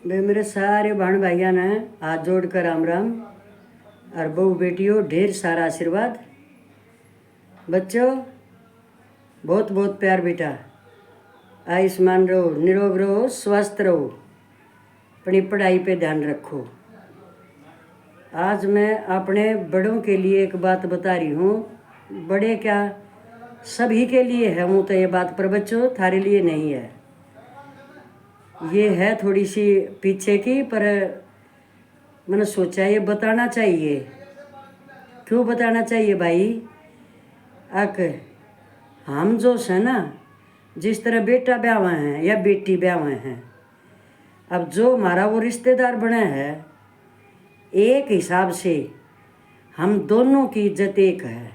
वे मेरे सारे बहन भाइयों ने हाथ जोड़कर राम राम और बहू बेटियों ढेर सारा आशीर्वाद। बच्चों बहुत बहुत प्यार बेटा, आयुष्मान रहो, निरोग रहो, स्वस्थ रहो, अपनी पढ़ाई पे ध्यान रखो। आज मैं अपने बड़ों के लिए एक बात बता रही हूँ। बड़े क्या सभी के लिए है हूँ तो ये बात, पर बच्चों थारे लिए नहीं है। ये है थोड़ी सी पीछे की, पर मैंने सोचा ये बताना चाहिए। क्यों बताना चाहिए भाई? अक हम जो है ना, जिस तरह बेटा ब्याह हैं या बेटी ब्याह हैं, अब जो हमारा वो रिश्तेदार बने हैं, एक हिसाब से हम दोनों की इज्जत एक है।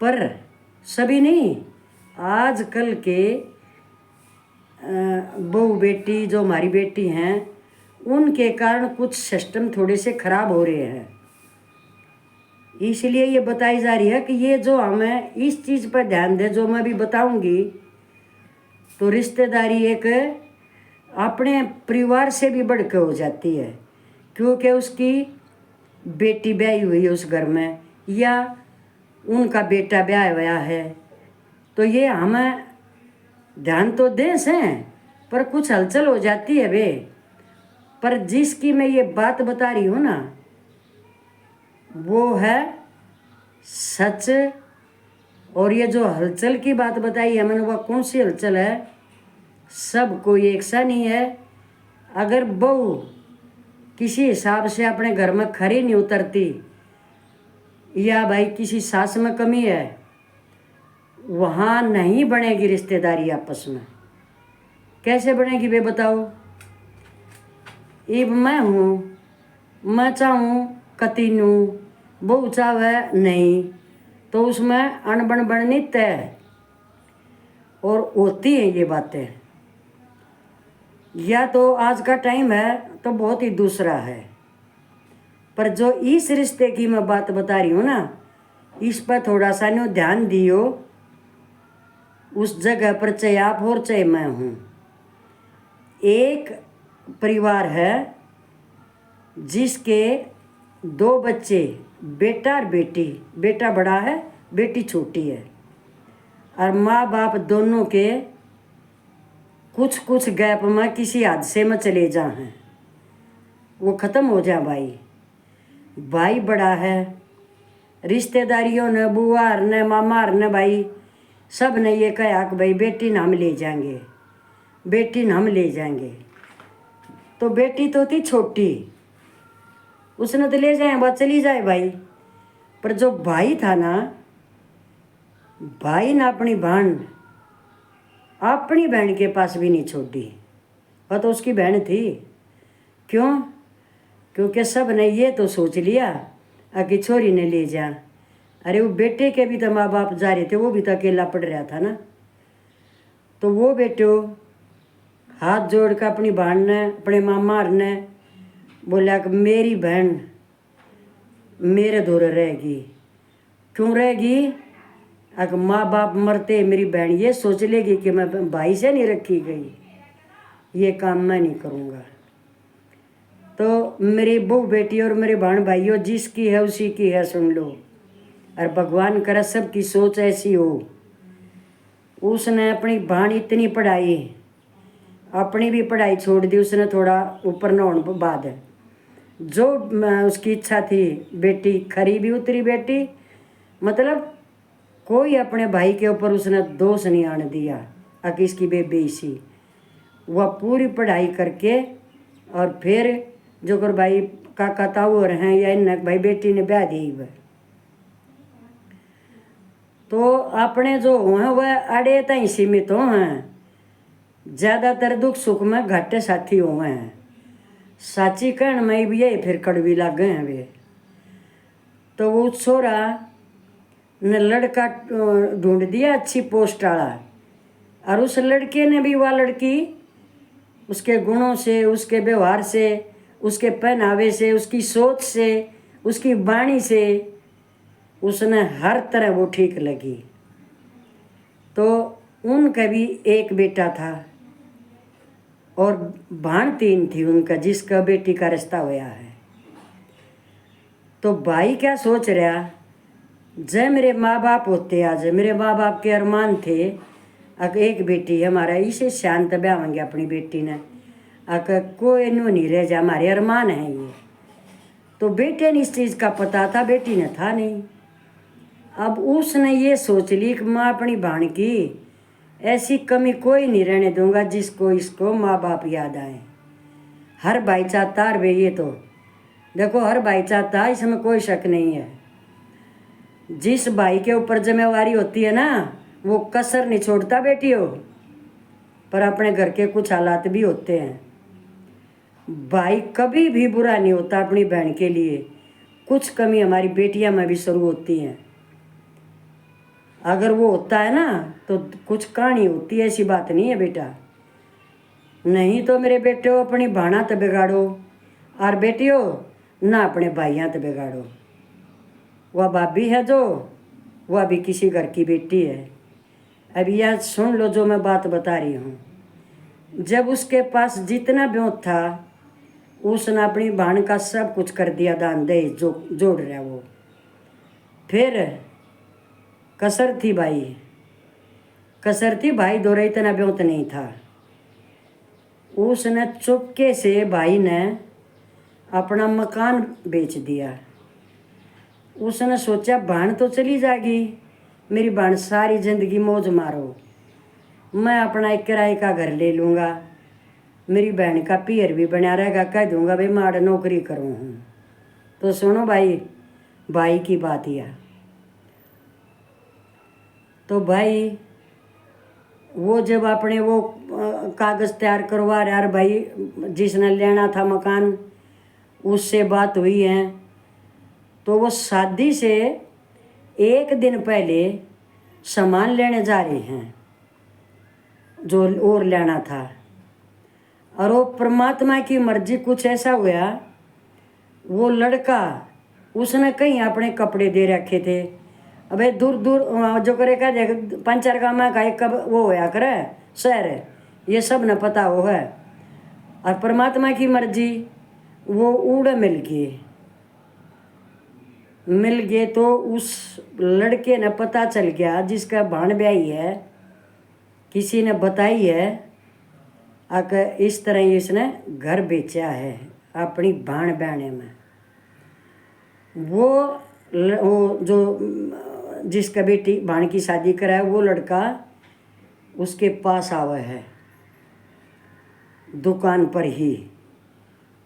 पर सभी नहीं, आजकल के बहू बेटी जो हमारी बेटी हैं, उनके कारण कुछ सिस्टम थोड़े से खराब हो रहे हैं। इसलिए ये बताई जा रही है कि ये जो हमें इस चीज़ पर ध्यान दे, जो मैं भी बताऊंगी। तो रिश्तेदारी एक अपने परिवार से भी बढ़ के हो जाती है, क्योंकि उसकी बेटी ब्याही हुई है उस घर में, या उनका बेटा ब्याह हुआ है। तो ये हमें ध्यान तो दें से, पर कुछ हलचल हो जाती है वे। पर जिसकी मैं ये बात बता रही हूँ ना, वो है सच। और ये जो हलचल की बात बताई है मैंने, वह कौन सी हलचल है? सब कोई एक सा नहीं है। अगर बहू किसी हिसाब से अपने घर में खरी नहीं उतरती, या भाई किसी सास में कमी है, वहाँ नहीं बनेगी रिश्तेदारी आपस में। कैसे बनेगी वे बताओ? इब मैं हूँ, मैं चाहूँ कतीनू, बहू चाहे नहीं, तो उसमें अनबन बननी तय है। और होती हैं ये बातें। या तो आज का टाइम है तो बहुत ही दूसरा है। पर जो इस रिश्ते की मैं बात बता रही हूँ ना, इस पर थोड़ा सा नो ध्यान दियो। उस जगह पर चाहे आप और चाहे मैं हूँ, एक परिवार है जिसके दो बच्चे, बेटा और बेटी। बेटा बड़ा है, बेटी छोटी है। और माँ बाप दोनों के कुछ कुछ गैप में किसी हादसे में चले जा हैं, वो ख़त्म हो जा। भाई भाई बड़ा है, रिश्तेदारियों ने, बुआर ने, मामार ने, भाई सब ने ये कहा कि भाई बेटी न हम ले जाएंगे, बेटी न हम ले जाएंगे। तो बेटी तो थी छोटी, उसने तो ले जाए, बात चली जाए भाई। पर जो भाई था ना, भाई ने अपनी बहन के पास भी नहीं छोड़ी। वह तो उसकी बहन थी। क्यों? क्योंकि सब ने ये तो सोच लिया कि छोरी ने ले जा। अरे वो बेटे के भी तो माँ बाप जा रहे थे, वो भी तो अकेला पड़ रहा था ना। तो वो बेटो हाथ जोड़ कर अपनी बहन ने, अपने मामा ने बोला कि मेरी बहन मेरे धोरे रहेगी। क्यों रहेगी? अगर माँ बाप मरते मेरी बहन ये सोच लेगी कि मैं भाई से नहीं रखी गई, ये काम मैं नहीं करूँगा। तो मेरी बहू बेटी और मेरे बहन भाइयों, जिसकी है उसी की है, सुन लो। और भगवान करे सबकी सोच ऐसी हो। उसने अपनी बहन इतनी पढ़ाई, अपनी भी पढ़ाई छोड़ दी उसने थोड़ा ऊपर न होने बाद। जो उसकी इच्छा थी, बेटी खरी भी उतरी बेटी। मतलब कोई अपने भाई के ऊपर उसने दोष नहीं आने दिया कि इसकी बेईसी। वह पूरी पढ़ाई करके और फिर जो कर भाई काका ताऊ और हैं, या इन भाई बेटी ने ब्याह दी वह। तो अपने जो हुए वह अड़े तई सीमित हो हैं, ज़्यादातर दुख सुख में घाटे साथी हुए हैं। साची कहन में भी यही फिर कड़वी लग गए हैं वे। तो वो छोरा ने लड़का ढूंढ दिया अच्छी पोस्ट वाला, और उस लड़के ने भी, वह लड़की उसके गुणों से, उसके व्यवहार से, उसके पहनावे से, उसकी सोच से, उसकी वाणी से, उसने हर तरह वो ठीक लगी। तो उनका भी एक बेटा था। और भाण 3 थी उनका, जिसका बेटी का रिश्ता हुआ है। तो भाई क्या सोच रहा, जय मेरे माँ बाप होते, आज मेरे माँ बाप के अरमान थे, अक एक बेटी है हमारा, इसे शांत ब्याहेंगे अपनी बेटी ने, अक कोई नो नहीं रह जा, हमारे अरमान है ये। तो बेटे ने इस चीज़ का पता था, बेटी ने था नहीं। अब उसने ये सोच ली कि मैं अपनी भाण की ऐसी कमी कोई नहीं रहने दूंगा जिसको इसको माँ बाप याद आए। हर भाई चाहता है भाई, ये तो देखो हर भाई चाहता है, इसमें कोई शक नहीं है। जिस भाई के ऊपर जिम्मेवारी होती है ना, वो कसर नहीं छोड़ता बेटियों। पर अपने घर के कुछ हालात भी होते हैं, भाई कभी भी बुरा नहीं होता अपनी बहन के लिए। कुछ कमी हमारी बेटियां में भी शुरू होती हैं, अगर वो होता है ना तो कुछ कहानी होती है, ऐसी बात नहीं है बेटा। नहीं तो मेरे बेटे अपनी भाणा तो बिगाड़ो, और बेटियों ना अपने भाइयाँ तो बिगाड़ो। वह भाभी है जो, वह भी किसी घर की बेटी है। अब यह सुन लो जो मैं बात बता रही हूँ। जब उसके पास जितना ब्योत था, उसने अपनी भाण का सब कुछ कर दिया, दान दे जो जोड़ रहा वो। फिर कसर थी भाई, कसर थी भाई दोरे, इतना ब्योत नहीं था। उसने चुपके से भाई ने अपना मकान बेच दिया। उसने सोचा भाण तो चली जाएगी, मेरी भाण सारी जिंदगी मौज मारो, मैं अपना एक किराए का घर ले लूँगा, मेरी बहन का पियर भी बना रहेगा, कह दूँगा भाई मैं नौकरी करूँ हूँ। तो सुनो भाई, भाई की बात यह। तो भाई वो जब अपने वो कागज़ तैयार करवा रहा, भाई जिसने लेना था मकान उससे बात हुई है, तो वो शादी से 1 दिन पहले सामान लेने जा रहे हैं जो और लेना था। और वो परमात्मा की मर्जी कुछ ऐसा हुआ, वो लड़का उसने कहीं अपने कपड़े दे रखे थे। अबे दूर दूर जो करेगा 5-4 गाँव में का एक कब वो होया करे शहर, ये सब न पता वो है। और परमात्मा की मर्जी वो उड़ मिल गए तो उस लड़के ने पता चल गया, जिसका भाण ब्याही है, किसी ने बताई है अगर इस तरह इसने घर बेचा है अपनी भाण बहने में। वो जो जिसका बेटी भाण की शादी करा है, वो लड़का उसके पास आवा है दुकान पर ही,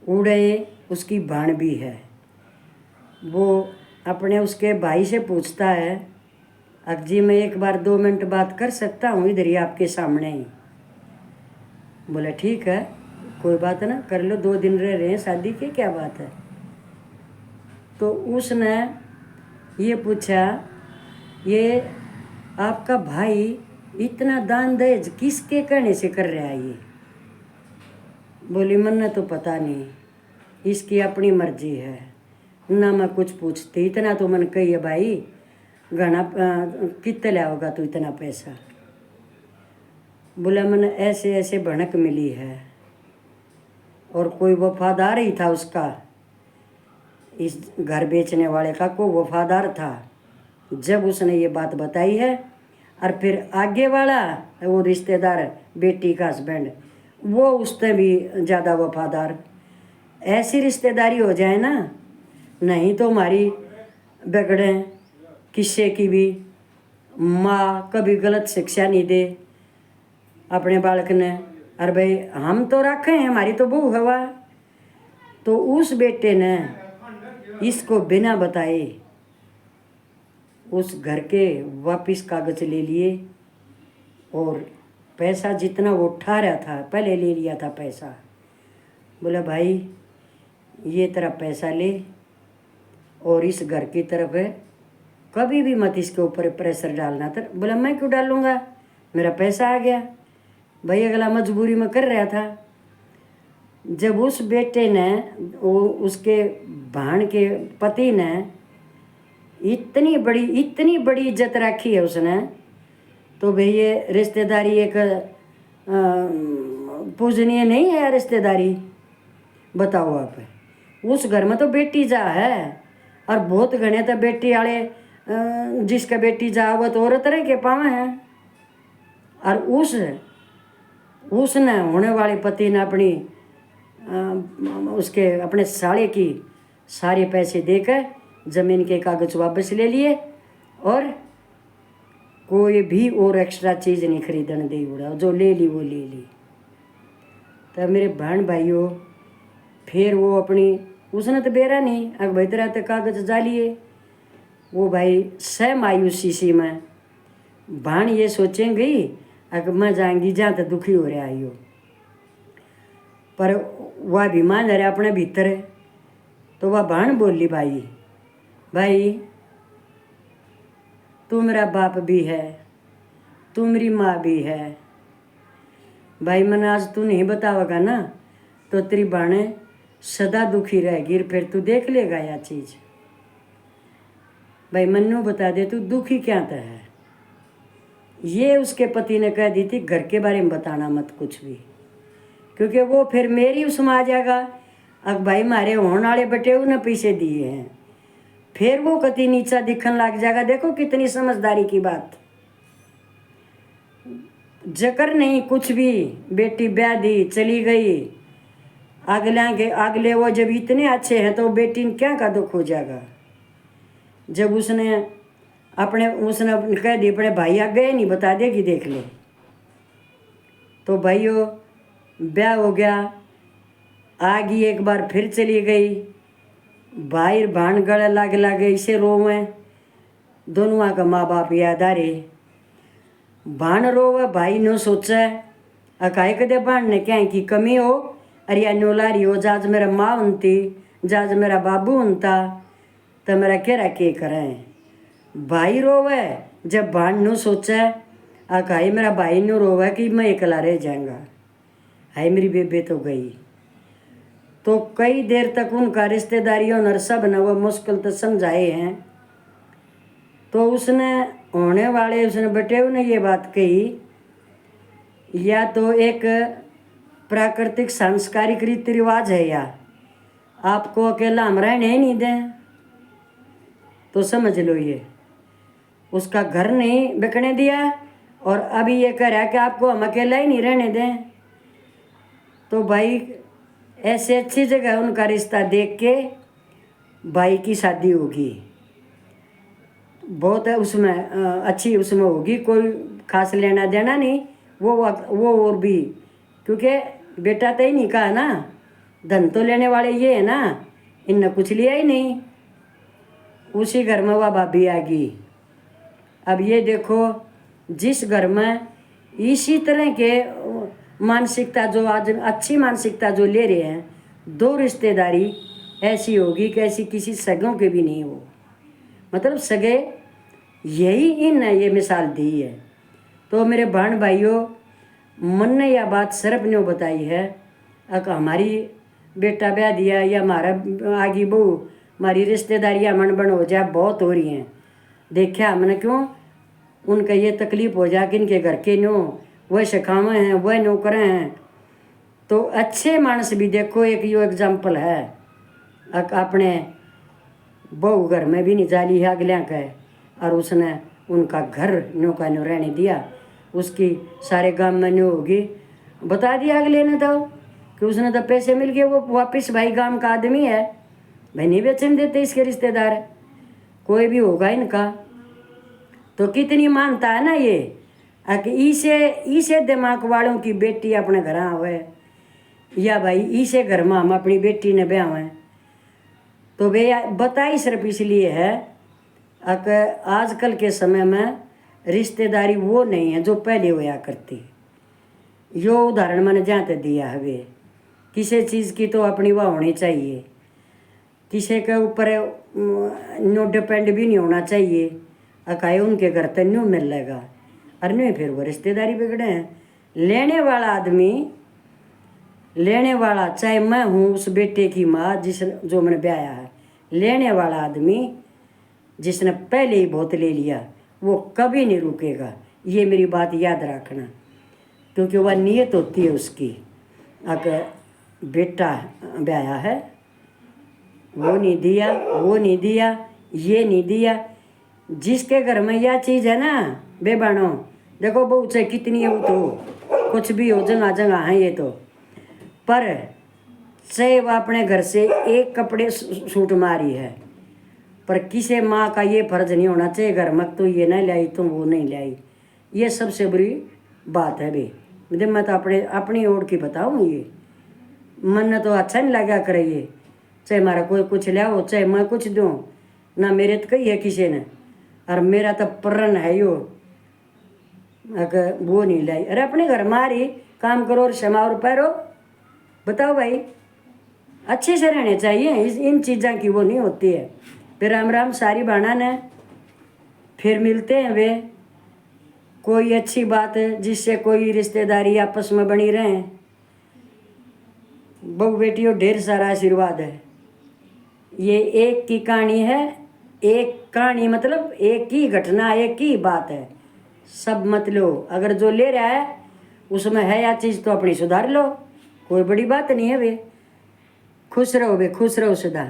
उड़े उसकी भाण भी है। वो अपने उसके भाई से पूछता है, अब जी मैं 1 बार 2 मिनट बात कर सकता हूँ इधर ही आपके सामने ही? बोला ठीक है, कोई बात ना, कर लो, 2 दिन रह रहे हैं शादी के, क्या बात है। तो उसने ये पूछा, ये आपका भाई इतना दान दहेज किसके कहने से कर रहा है? ये बोली मन तो पता नहीं, इसकी अपनी मर्जी है ना, मैं कुछ पूछती, इतना तो मन कही है भाई, घना कितने लिया होगा तो इतना पैसा? बोला मन ऐसे ऐसे भनक मिली है, और कोई वफादार ही था उसका, इस घर बेचने वाले का को वफादार था। जब उसने ये बात बताई है, और फिर आगे वाला वो रिश्तेदार बेटी का हस्बैंड, वो उससे भी ज़्यादा वफादार। ऐसी रिश्तेदारी हो जाए ना, नहीं तो हमारी बिगड़े किस्से की भी। माँ कभी गलत शिक्षा नहीं दे अपने बालक ने, अरे भाई हम तो रखे हैं, हमारी तो बहू हवा। तो उस बेटे ने इसको बिना बताए उस घर के वापिस कागज ले लिए, और पैसा जितना वो उठा रहा था पहले ले लिया था पैसा। बोला भाई ये तेरा पैसा ले, और इस घर की तरफ है, कभी भी मत इसके ऊपर प्रेशर डालना था। बोला मैं क्यों डालूँगा, मेरा पैसा आ गया। भाई अगला मजबूरी में कर रहा था। जब उस बेटे ने उसके भाण के पति ने इतनी बड़ी इज्जत रखी है उसने, तो भाई ये रिश्तेदारी एक पूजनीय नहीं है रिश्तेदारी? बताओ आप। उस घर में तो बेटी जा है, और बहुत घने तो बेटी वाले जिसका बेटी जा वो तो औरत रह के पावे हैं। और उसने होने वाले पति ने अपनी उसके अपने साले की सारे पैसे देकर ज़मीन के कागज वापस ले लिए, और कोई भी और एक्स्ट्रा चीज़ नहीं खरीदने दी उड़ा, जो ले ली वो ले ली। तब मेरे बहन भाइयों, फिर वो अपनी उसने तो बेरा नहीं, अग भाई तरह तक कागज जा लिए। वो भाई सह मायूसी सी में बहन ये सोचेंगी अगर मैं जाएंगी जहाँ तो दुखी हो रहा आई हो, पर वह अभिमान रहा अपने भीतर। तो वह बहन बोली, भाई तू मेरा बाप भी है, तू मेरी माँ भी है भाई, मैंने आज तू नहीं बतावेगा ना तो तेरी बहन सदा दुखी रहेगी, फिर तू देख लेगा यह चीज़। भाई मन्नू बता दे तू दुखी क्या था है। ये उसके पति ने कह दी थी घर के बारे में बताना मत कुछ भी, क्योंकि वो फिर मेरी उसमें आ जाएगा। अब भाई मारे होने वाले बटे उन्हें पैसे दिए हैं, फिर वो कति नीचा दिखने लग जाएगा। देखो कितनी समझदारी की बात। जकर नहीं कुछ भी, बेटी ब्याह दी चली गई, अगले वो जब इतने अच्छे हैं तो बेटी ने क्या का दुख हो जाएगा। जब उसने कह दी अपने भाई आ गए नहीं बता देगी देख ले, तो भाइयों ब्याह हो गया, आगी एक बार फिर चली गई। भाई भान गले लागे इसे रोवे, दोनों का माँ बाप याद आ रहे। भान रोवे, भाई नो सोचे अकाई कदे भान ने क्या की कमी हो, अरे या नोलारी हो, जाज मेरा माँ उनती, जाज मेरा बाबू उनता, तो मेरा क्या के करें। भाई रोवे जब भान नो सोचे अकाई मेरा भाई नो रोवे कि मैं अकेला रह जाऊंगा, हाय मेरी बेबे तो गई। तो कई देर तक उनका रिश्तेदारियों ने सब ने वो मुश्किल तो समझाए हैं। तो उसने होने वाले उसने बटेव ने ये बात कही, या तो एक प्राकृतिक सांस्कारिक रीति रिवाज है, या आपको अकेला हम रहने नहीं दें। तो समझ लो ये उसका घर नहीं बिकने दिया, और अभी ये कह रहा है कि आपको हम अकेला ही नहीं रहने दें। तो भाई ऐसे अच्छी जगह उनका रिश्ता देख के भाई की शादी होगी, बहुत उसमें अच्छी उसमें होगी, कोई खास लेना देना नहीं। वो और भी, क्योंकि बेटा तो ही नहीं कहा ना, धन तो लेने वाले ये है ना, इनने कुछ लिया ही नहीं। उसी घर में वह भाभी आ गई। अब ये देखो जिस घर में इसी तरह के मानसिकता जो आज अच्छी मानसिकता जो ले रहे हैं, दो रिश्तेदारी ऐसी होगी कि ऐसी किसी सगों के भी नहीं हो, मतलब सगे यही इन ने ये मिसाल दी है। तो मेरे बहन भाइयों, मन ने यह बात सरप ने बताई है अक हमारी बेटा ब्याह दिया या हमारा आगे बहू हमारी रिश्तेदारियाँ मन बन हो जाए बहुत हो रही हैं। देखा हमने क्यों उनका ये तकलीफ़ हो जाए कि इनके घर के नो वह सिखावे हैं वह नौकरें हैं। तो अच्छे मानस भी देखो, एक यो एग्जाम्पल है अपने बहू घर में भी नहीं जाली है अगलिया का, और उसने उनका घर न्यो का न्यो रहने दिया। उसकी सारे गांव में न्यो होगी बता दिया अगले ने तो कि उसने तो पैसे मिल गए, वो वापस भाई गांव का आदमी है भाई, नहीं बेचने देते इसके रिश्तेदार, कोई भी होगा इनका। तो कितनी मानता है ना ये कि इसे दिमाग वालों की बेटी अपने घर आवे, या भाई इसे घर में हम अपनी बेटी ने ब्याहें। तो वे बताई सिर्फ इसलिए है कि आजकल के समय में रिश्तेदारी वो नहीं है जो पहले होया करती। यो उदाहरण मैंने जहाँ तक दिया है, वे किसी चीज़ की तो अपनी वह होनी चाहिए, किसी के ऊपर नो डिपेंड भी नहीं होना चाहिए। अकाए उनके घर तक न्यू मिल लेगा, और नहीं फिर वो रिश्तेदारी बिगड़े हैं। लेने वाला आदमी, लेने वाला चाहे मैं हूँ उस बेटे की माँ जो मैंने ब्याया है, लेने वाला आदमी जिसने पहले ही बहुत ले लिया वो कभी नहीं रुकेगा, ये मेरी बात याद रखना। क्योंकि वह नीयत होती है उसकी। अगर बेटा ब्याया है, वो नहीं दिया, वो नहीं दिया, ये नहीं दिया। जिसके घर में यह चीज़ है ना बेबानो, देखो बहू चाहे कितनी है, वो तो कुछ भी हो, जगह जगह है ये तो। पर चाहे वह अपने घर से एक कपड़े सूट मारी है, पर किसी माँ का ये फर्ज नहीं होना चाहिए घर में तो ये नहीं लाई तो वो नहीं लाई। ये सबसे बुरी बात है भाई। मुझे मैं तो अपनी ओर की बताऊँ, ये मन तो अच्छा नहीं लगा करे ये। चाहे हमारा कोई कुछ लाओ, चाहे मैं कुछ दूँ, ना मेरे तो कही है किसी ने, और मेरा तो प्रण है यो अगर वो नहीं लाई। अरे अपने घर मारी काम करो और क्षमा और पैरो। बताओ भाई, अच्छे से रहने चाहिए, इन चीज़ों की वो नहीं होती है। फिर राम राम सारी बाणा ने, फिर मिलते हैं वे कोई अच्छी बात है जिससे कोई रिश्तेदारी आपस में बनी रहे। बहू बेटियों ढेर सारा आशीर्वाद है। ये एक की कहानी है, एक कहानी मतलब एक ही घटना, एक ही बात है। सब मत लो, अगर जो ले रहा है उसमें है या चीज़ तो अपनी सुधार लो, कोई बड़ी बात नहीं है वे। खुश रहो वे, खुश रहो सदा।